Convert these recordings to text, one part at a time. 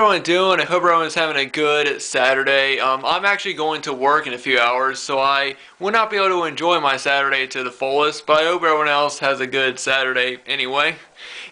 everyone doing? I hope everyone's having a good Saturday. I'm actually going to work in a few hours, so I will not be able to enjoy my Saturday to the fullest, but I hope everyone else has a good Saturday anyway.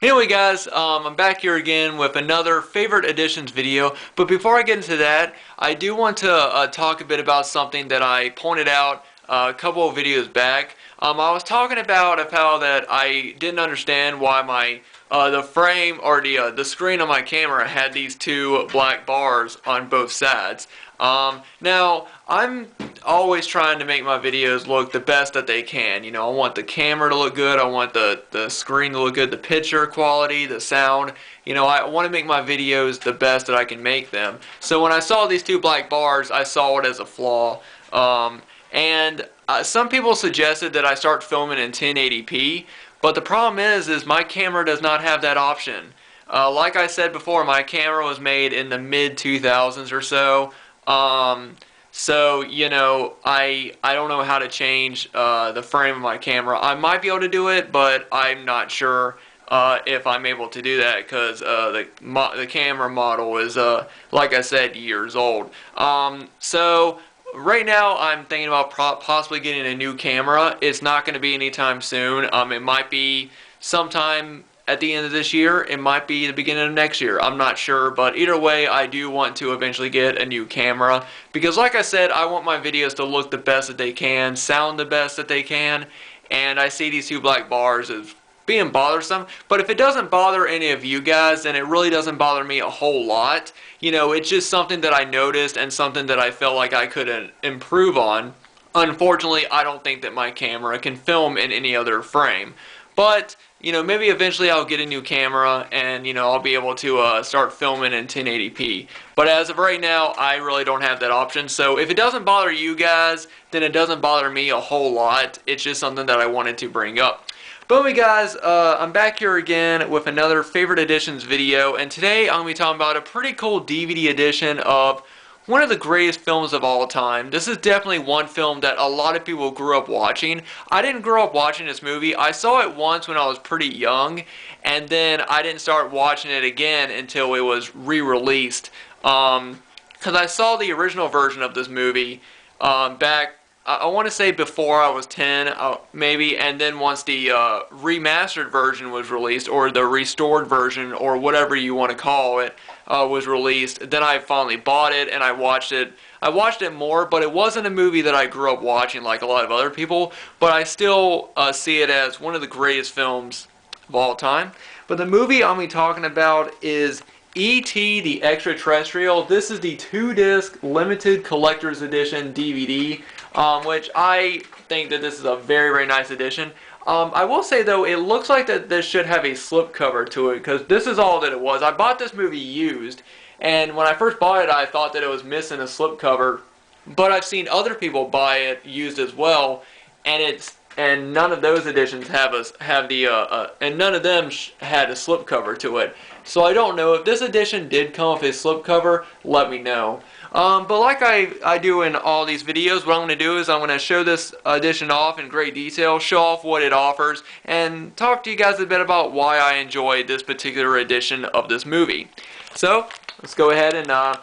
Anyway, guys, I'm back here again with another favorite editions video, but before I get into that, I do want to talk a bit about something that I pointed out a couple of videos back. I was talking about how that I didn't understand why my the frame or the screen on my camera had these two black bars on both sides. Now, I'm always trying to make my videos look the best that they can. You know, I want the camera to look good, I want the screen to look good, the picture quality, the sound. You know, I want to make my videos the best that I can make them. So when I saw these two black bars, I saw it as a flaw. Some people suggested that I start filming in 1080p, but the problem is my camera does not have that option. Like I said before, my camera was made in the mid-2000s or so. So, you know, I don't know how to change the frame of my camera. I might be able to do it, but I'm not sure if I'm able to do that because the camera model is, like I said, years old. So right now I'm thinking about possibly getting a new camera. It's not going to be anytime soon. It might be sometime at the end of this year. It might be the beginning of next year. I'm not sure, but either way, I do want to eventually get a new camera because, like I said, I want my videos to look the best that they can, sound the best that they can, and I see these two black bars as being bothersome. But if it doesn't bother any of you guys, then it really doesn't bother me a whole lot. You know, it's just something that I noticed and something that I felt like I could improve on. Unfortunately, I don't think that my camera can film in any other frame. But, you know, maybe eventually I'll get a new camera and, you know, I'll be able to start filming in 1080p. But as of right now, I really don't have that option. So if it doesn't bother you guys, then it doesn't bother me a whole lot. It's just something that I wanted to bring up. But anyway, guys, I'm back here again with another favorite editions video, and today I'm going to be talking about a pretty cool DVD edition of one of the greatest films of all time. This is definitely one film that a lot of people grew up watching. I didn't grow up watching this movie. I saw it once when I was pretty young, and then I didn't start watching it again until it was re-released. Because I saw the original version of this movie back, I want to say before I was 10, maybe, and then once the remastered version was released, or the restored version, or whatever you want to call it, was released, then I finally bought it, and I watched it. I watched it more, but it wasn't a movie that I grew up watching like a lot of other people, but I still see it as one of the greatest films of all time. But the movie I'm going to be talking about is E.T. the Extra Terrestrial. This is the 2-disc limited collector's edition DVD, which I think that this is a very, very nice edition. I will say, though, it looks like that this should have a slipcover to it, because this is all that it was. I bought this movie used, and when I first bought it, I thought that it was missing a slipcover, but I've seen other people buy it used as well, and none of those editions and none of them had a slipcover to it. So I don't know if this edition did come with a slipcover. Let me know. But like I do in all these videos, what I'm going to do is I'm going to show this edition off in great detail, show off what it offers, and talk to you guys a bit about why I enjoy this particular edition of this movie. So let's go ahead and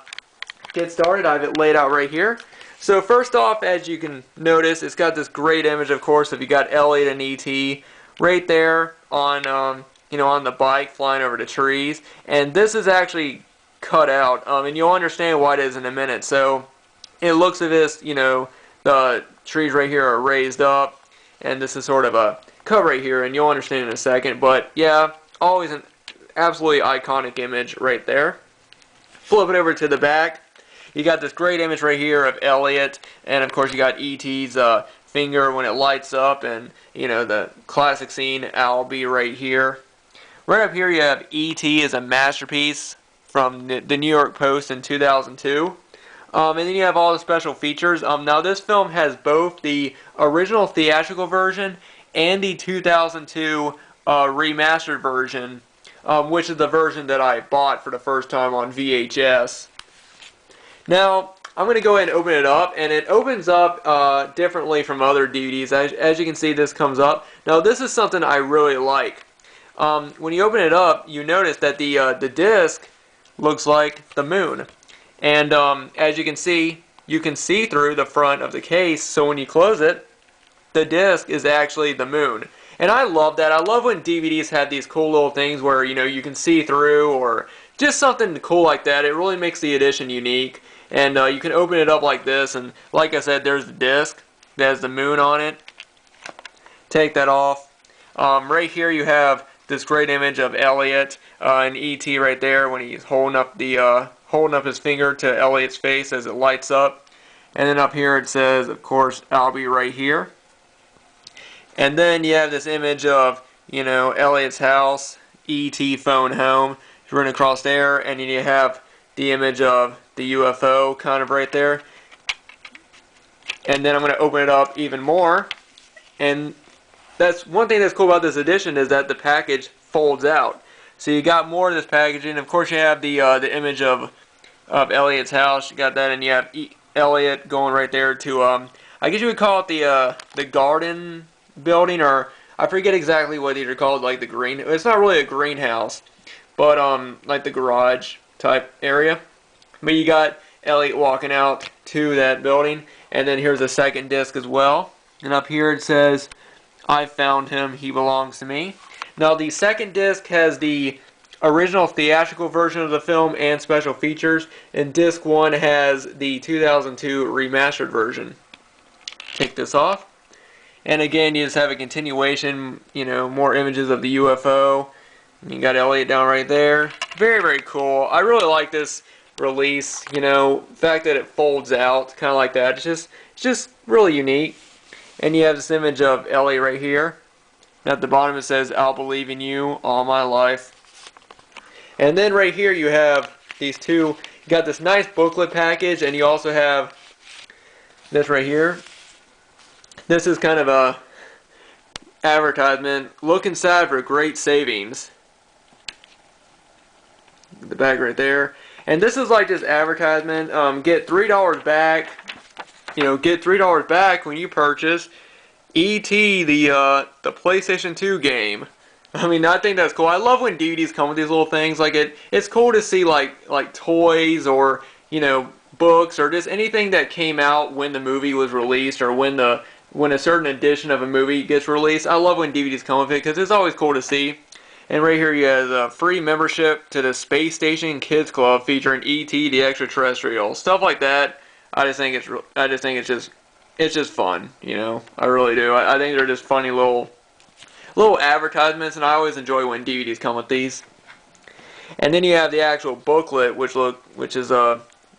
get started. I have it laid out right here. So first off, as you can notice, it's got this great image, of course, if you got Elliot and E.T. right there on on the bike flying over the trees. And this is actually cut out, and you'll understand why it is in a minute. So it looks at this, you know, the trees right here are raised up, and this is sort of a cut right here, and you'll understand in a second. But yeah, always an absolutely iconic image right there. Flip it over to the back. You got this great image right here of Elliot, and of course you got E.T.'s finger when it lights up, and you know, the classic scene, Albie, right here. Right up here you have E.T. as a masterpiece from the New York Post in 2002. And then you have all the special features. Now this film has both the original theatrical version and the 2002 remastered version, which is the version that I bought for the first time on VHS. Now, I'm going to go ahead and open it up, and it opens up differently from other DVDs. As you can see, this comes up. Now, this is something I really like. When you open it up, you notice that the disc looks like the moon. And as you can see through the front of the case, so when you close it, the disc is actually the moon. And I love that. I love when DVDs have these cool little things where, you know, you can see through, or just something cool like that. It really makes the edition unique. And you can open it up like this, and like I said, there's the disc that has the moon on it. Take that off. Right here you have this great image of Elliot and E.T. right there when he's holding up his finger to Elliot's face as it lights up. And then up here it says, of course, I'll be right here. And then you have this image of, you know, Elliot's house, E.T. phone home, running across there, and then you have the image of the UFO kind of right there. And then I'm going to open it up even more, and that's one thing that's cool about this edition, is that the package folds out. So you got more of this packaging. Of course, you have the image of Elliot's house. You got that, and you have Elliot going right there to I guess you would call it the garden building, or I forget exactly what these are called, like the green. It's not really a greenhouse, but like the garage type area. But you got Elliot walking out to that building, and then here's a second disc as well. And up here it says, I found him, he belongs to me. Now the second disc has the original theatrical version of the film and special features, and disc 1 has the 2002 remastered version. Take this off, and again you just have a continuation, you know, more images of the UFO. You got Elliot down right there. Very, very cool. I really like this release, you know, the fact that it folds out, kind of like that. It's just really unique. And you have this image of Elliot right here. And at the bottom it says, I'll believe in you all my life. And then right here you have these two. You got this nice booklet package, and you also have this right here. This is kind of a advertisement. Look inside for great savings. The bag right there. And this is like this advertisement. Get $3 back. You know, get $3 back when you purchase E.T. the PlayStation 2 game. I mean, I think that's cool. I love when DVDs come with these little things. Like it's cool to see like toys, or, you know, books, or just anything that came out when the movie was released, or when a certain edition of a movie gets released. I love when DVDs come with it, because it's always cool to see. And right here you have a free membership to the Space Station Kids Club featuring E.T. the Extra Terrestrial. Stuff like that. I just think it's just fun, you know. I really do. I think they're just funny little advertisements, and I always enjoy when DVDs come with these. And then you have the actual booklet, which is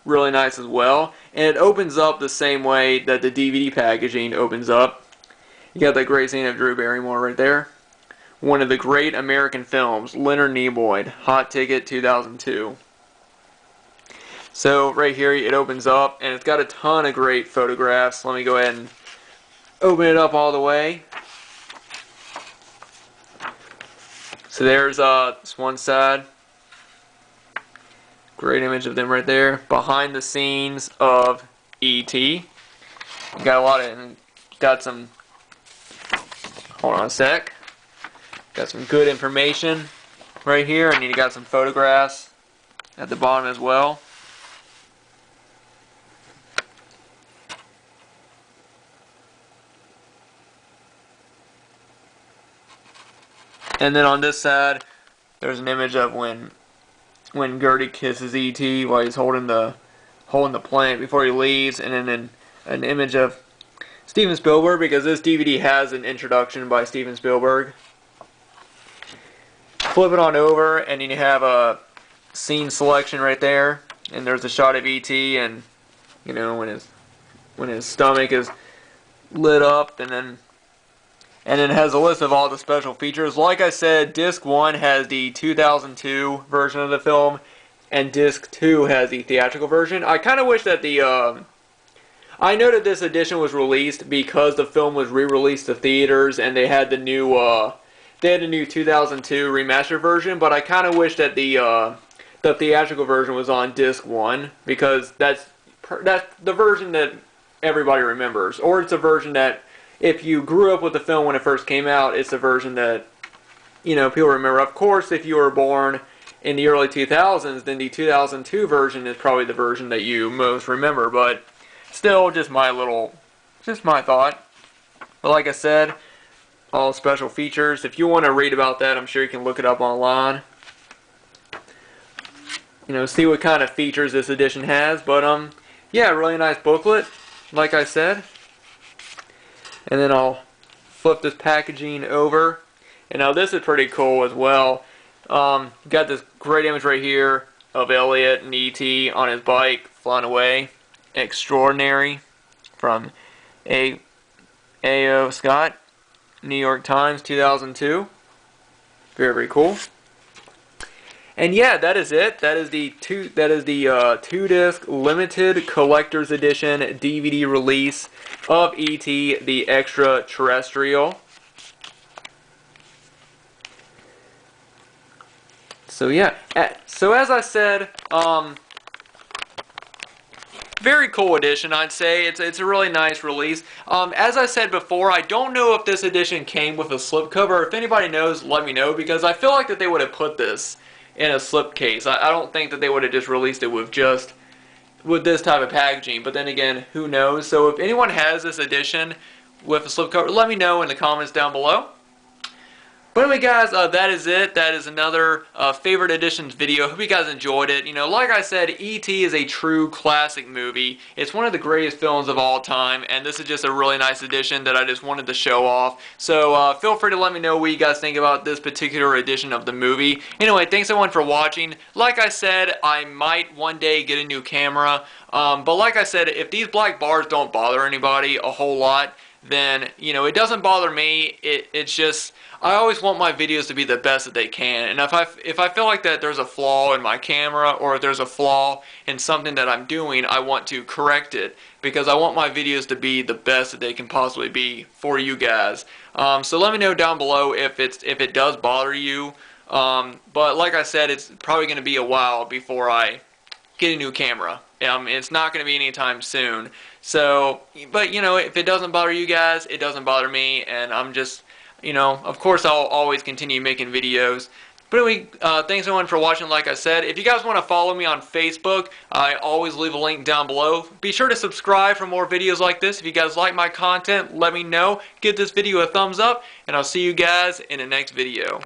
really nice as well, and it opens up the same way that the DVD packaging opens up. You got that great scene of Drew Barrymore right there. One of the great American films, Leonard Nimoy, Hot Ticket 2002. So right here it opens up, and it's got a ton of great photographs. Let me go ahead and open it up all the way. So there's this one side. Great image of them right there. Behind the scenes of E.T. Got some, hold on a sec. Got some good information right here, and you got some photographs at the bottom as well. And then on this side, there's an image of when Gertie kisses E.T. while he's holding the plant before he leaves, and then an image of Steven Spielberg, because this DVD has an introduction by Steven Spielberg. Flip it on over, and then you have a scene selection right there, and there's a shot of E.T. and, you know, when his stomach is lit up, and then it has a list of all the special features. Like I said, disc 1 has the 2002 version of the film, and disc 2 has the theatrical version. I kind of wish that I know that this edition was released because the film was re-released to theaters, and they had the new 2002 remastered version, but I kind of wish that the theatrical version was on disc 1, because that's the version that everybody remembers, or it's a version that, if you grew up with the film when it first came out, it's a version that, you know, people remember. Of course, if you were born in the early 2000s, then the 2002 version is probably the version that you most remember. But still, just my thought. But like I said, all special features. If you want to read about that, I'm sure you can look it up online. You know, see what kind of features this edition has. But yeah, really nice booklet, like I said. And then I'll flip this packaging over. And now this is pretty cool as well. Got this great image right here of Elliot and E.T. on his bike flying away. Extraordinary, from A.O. Scott, New York Times, 2002. Very, very cool. And yeah, that is it. That is the two-disc limited collector's edition DVD release of E.T. the Extra Terrestrial. So yeah, so as I said, very cool edition, I'd say. It's a really nice release. As I said before, I don't know if this edition came with a slipcover. If anybody knows, let me know, because I feel like that they would have put this in a slipcase. I don't think that they would have just released it with this type of packaging. But then again, who knows? So if anyone has this edition with a slipcover, let me know in the comments down below. But anyway, guys, that is it. That is another favorite editions video. Hope you guys enjoyed it. You know, like I said, E.T. is a true classic movie. It's one of the greatest films of all time, and this is just a really nice edition that I just wanted to show off. So feel free to let me know what you guys think about this particular edition of the movie. Anyway, thanks everyone for watching. Like I said, I might one day get a new camera. But like I said, if these black bars don't bother anybody a whole lot, then, you know, it doesn't bother me. It's just, I always want my videos to be the best that they can. And if I feel like that there's a flaw in my camera, or if there's a flaw in something that I'm doing, I want to correct it, because I want my videos to be the best that they can possibly be for you guys. So let me know down below if it does bother you. But like I said, it's probably going to be a while before I get a new camera. It's not going to be anytime soon. So, but you know, if it doesn't bother you guys, it doesn't bother me, and I'm just, you know, of course I'll always continue making videos. But anyway, thanks everyone for watching. Like I said, if you guys want to follow me on Facebook, I always leave a link down below. Be sure to subscribe for more videos like this. If you guys like my content, let me know. Give this video a thumbs up, and I'll see you guys in the next video.